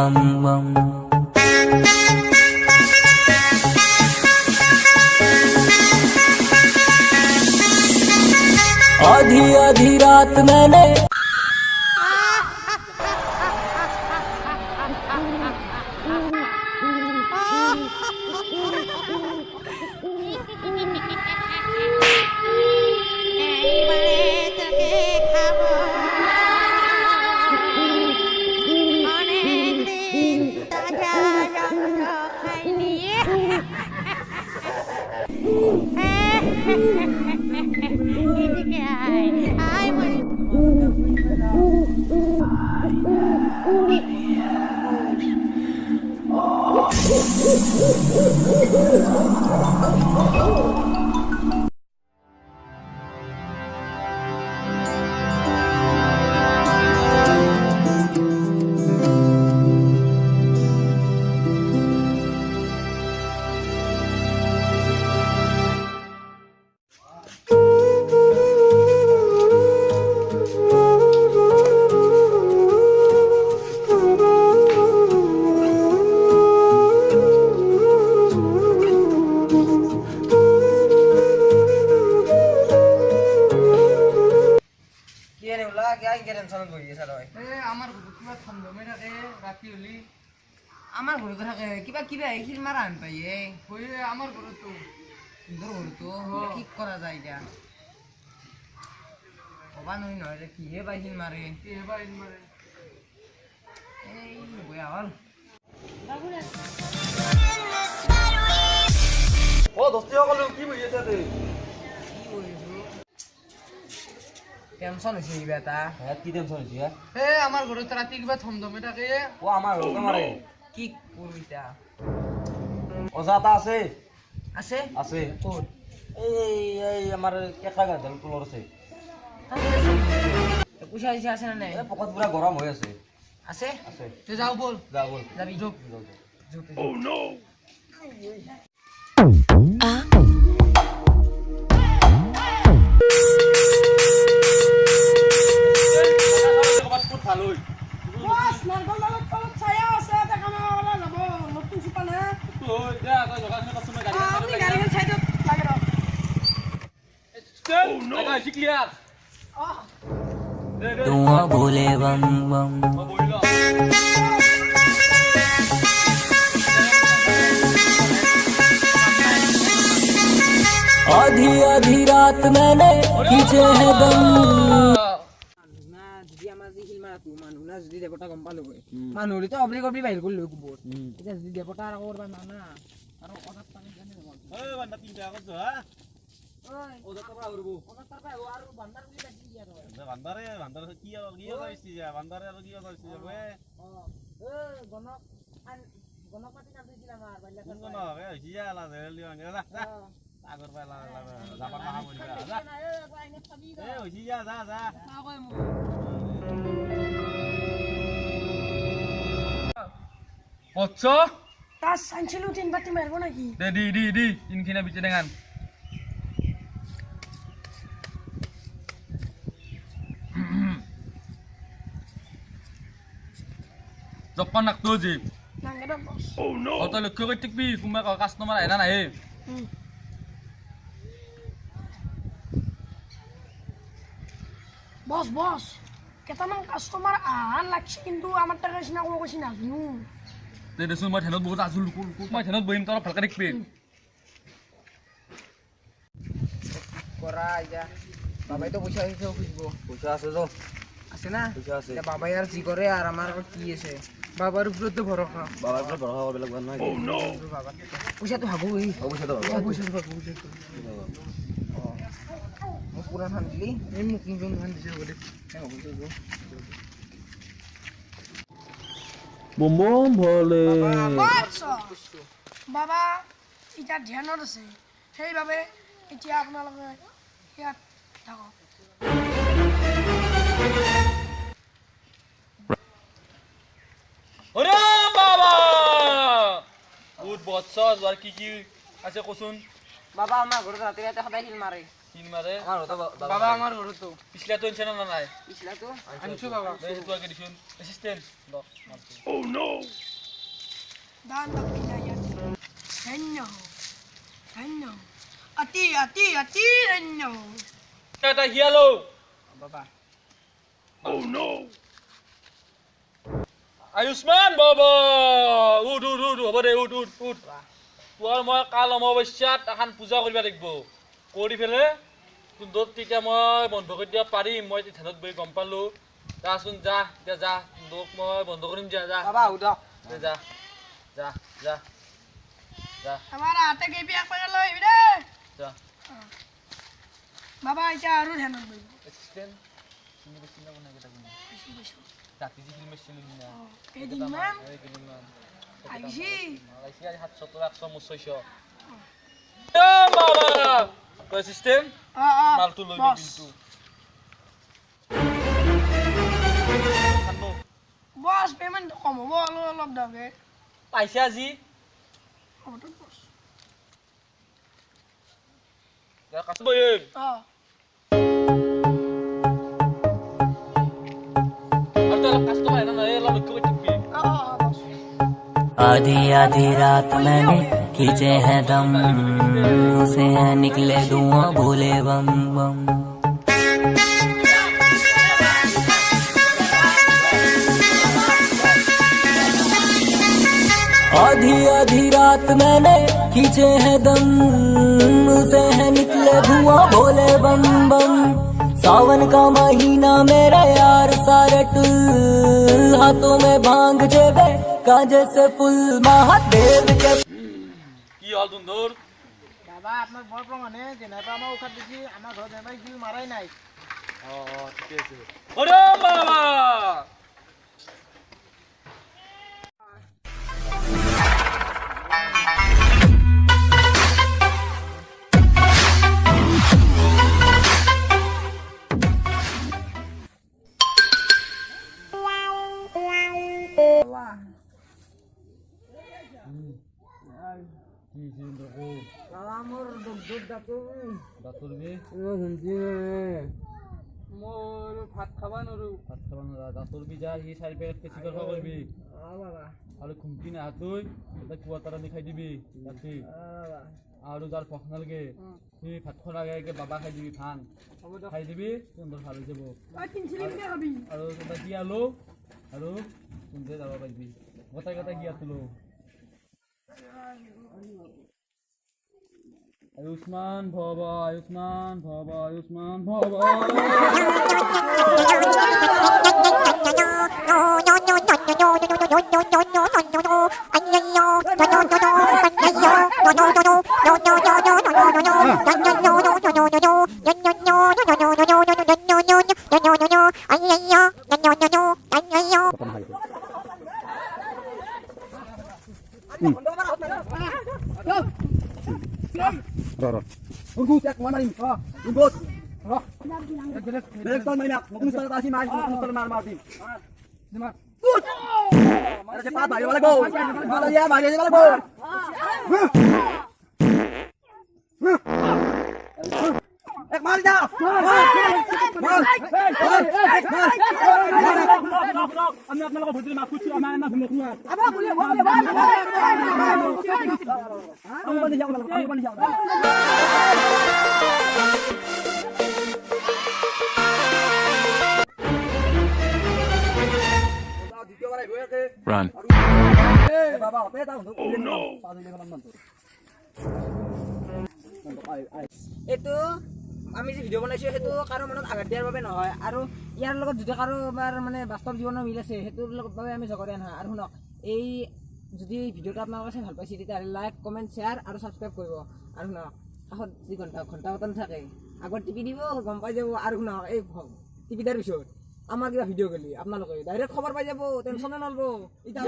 बम बम आधी आधी रात मैंने আমার ঘরতে থাকে কিবা কিবা হিল মারা আন পাই আমার ঘর তো কি করা যায় এটা কবা নই নয় রে কি হে বাই হিল মারে এই বয়া হল ও দস্তি সকলে কি বহি আছে তে কি হইছো টেনশন হইছে এই বেটা হ্যাঁ কি টেনশন হইছে আমার ঘরতে রাতে কিবা থমথমে থাকে ও আমার রোগ মারে কি করবিটা ওজাতা আছে আছে আছে কোন এই এই আমার কেকা গাদল কুলর আছে পয়সা দিছে আছে না নাই এই পকত পুরা গরম হই আছে আছে আছে তুই যাও বল যা বল যাবি যোগ ও নো বস নারকল তলত ছায়া আছে দেখা মারা যাব নতুন সুতা না ওই যা কই দোকান থেকে তুমি গাড়ি আপনি গাড়ির সাইডত লাগে দাও ও নো লাগা শিকলিয়া धुआं बोले बम बम ও বইলো आधी आधी रात मैंने खींचे हैं दम না যদি আমার যে হিল মারা তো মানুহ না যদি দেবতা গম পালো গৈ মানুহ হলে তো অবলি কবলি বাহির করলো গোবর এটা যদি দেবতা আর করবা না না আর অদাত পানি জানে দেব ওই বান্দা তিন টাকা করছো হ্যাঁ ওই ওজাতা পা উড়বো অদাত পারবা আর বান্দার গুলি লাগি দিয়া তো বান্দারে কি হইছে যা বান্দারে আর কি হইছে বে ও গণক গণপতি নাম দিছিলাম আর বাইলা কোন কোন বে হইছে যা লা দেলি না আগর পালা জাপান মাহা মরিবা যা এ হইছে যা যা যা কচ্ছ তার সাইন্সিলু তিন বাতি মারবো নাকি দে দি তিনখিনা বিচে দেখান জপান নাকতো জি নাঙ্গেটা বস অত লক্ষ্য কৰি থাকিবি কোনোবা কাষ্টমাৰ আহে না নাহে বস বস কেটামান কাস্টমার আহার লাগছে কিন্তু আমার টাকা চিনা কোনো কৈছি নাজনো দে দেচোন মই ধ্যানত বহুত আছো মই ধ্যানত বহিম তই অলপ ভালকৈ দেখিবি করা যা বাবাই তো পয়সা দিতে খুঁজবো পয়সা আছে তো আছে না পয়সা আছে এটা বাবাই আর জি করে আর আমার আবার কি আছে বাবার উপরে তো ভরসা বাবার উপরে ভরসা করবে লাগবে না বাবা পয়সা তো হাগুই অবশ্যই তো পয়সা তো হাগু পয়সা মোক পুরা ধান দিলি এই মোক নতুন ধান দিছে বলে মোমো ভলে বস বাবা এটা ধ্যানত আছে সেইবাবে এতিয়া আপোনালোকে ইয়াত থাকক ওরে বাবা বহুত বছর আর কি আছে কচোন বাবা আমাৰ ঘৰত ৰাতি ৰাতি সদায় শিল মাৰে তিন মাৰে বাবা আমাৰ ঘৰতো পিছলাটো আনছে না নাই পিছলাটো আনছো বাবা সেইটো আগে দিছুন এসিস্ট্যান্ট লক দান লাগি যায় ইয়াত ধন্য ধন্য অতি অতি অতি ধন্য এটা হিয়ালো বাবা আয়ুষ্মান বাবা উঠ উঠ উঠ হ'ব দে উঠ উঠ উঠ তোৰ মই কাল অমাৱস্যাত এখন পূজা কৰিব লাগিব কৰি ফেলে তোৰ তেতিয়া মই বন্ধ কৰি দিব পাৰিম মই ধ্যানত বহি গম পালোঁ যাচোন যা এতিয়া যা তোক মই বন্ধ কৰিম যা যা বাবা আহো দিয়ক যা যা যা যা আমাৰ হাতে কেপি একবাৰ লৈ আহিবি দে যা বাবা এতিয়া আৰু ধ্যানত বহিব এসিস্ট্যান্ট তুমি বেছি না কোনে কেটা কোনে ৰাতি যি ফিল্ম আছিল না কেইদিনমান কেইদিনমান আহিছি মালাইছি আজি 700 100 মোৰ 600 এ বাবা কয় সিস্টেম মালটো লৈ কিন্তু খানো বস পেমেন্ট কম হ'ব অলপ অলপ দাগে পাইছে আজি হ'ব তো বস যা কাছ বই আর তো কাস্টমার না এই লক্ষ্য করে টিপি বস आधी आधी रात मैंने खींचे हैं दम उसे हैं निकले धुआं भोले बम बम आधी आधी रात मैंने खींचे हैं दम उसे हैं निकले धुआं भोले बम बम सावन का महीना मेरे यार सारे टुल हाथों में भांग जेबे कांजे से फुल महादेव के কি হল সুন্দর বাবা আপনার বড় প্রমাণে যেনাইবা আমার উঠাত দিছি আমার ঘৰত যেনাইবা শিল মাৰাই নাই ঠিকে আছে ওৰে বাবা বাবা মোৰ দুধ দাঁতো দাঁতৰ বি মোৰ ভাত খাব নোৱাৰো ভাত খাব নোৱাৰা দাঁতৰ বি যা সি 4 পেকেট বেছি কথা কৰিবি বাবা আৰু খুমকি না হাতই এটা কুৱাটাৰ আনি খাই দিবি ৰাতি বাবা আৰু যাৰ ভোক নালাগে সি ভাত খোৱাৰ আগে আগে বাবা খাই দিবি ভাং হ'ব দিয়ক খাই দিবি সুন্দৰ ভাল হৈ যাব তিনচিলি কে খাবি আৰু এটা গিয়া লো আৰু সুন্দৰ যাব পাৰিবি গোটাই গোটাই গিয়াটো লো আয়ুষ্মান ভৱ আয়ুষ্মান ভৱ আয়ুষ্মান ভৱ আমি আপোনালোকৰ ভোটৰ মাছ খুচি আমাৰ না ভুল নকৰো আবা বলে আমি যাও আমি যাও Run. এইটো আমি যে ভিডিঅ' বনাইছোঁ সেইটো কাৰো মনত আঘাত দিয়াৰ বাবে নহয় আৰু ইয়াৰ লগত যদি কাৰোবাৰ মানে বাস্তৱ জীৱনৰ মিল আছে সেইটোৰ লগত বাবে আমি জগৰীয়া নহয় আৰু শুনক এই যদি ভিডিঅ'টো আপোনালোকে চাই ভাল পাইছে তেতিয়াহ'লে লাইক কমেণ্ট শ্বেয়াৰ আৰু ছাবস্ক্ৰাইব কৰিব আৰু শুনক কাষত যি ঘণ্টা বটন থাকে আগত টিপি দিব গম পাই যাব আৰু শুনক এই টিপি দিয়াৰ পিছত আমাৰ কিবা ভিডিঅ' গ'লে আপোনালোকে ডাইৰেক্ট খবৰ পাই যাব টেনশ্যনে নল'ব এতিয়া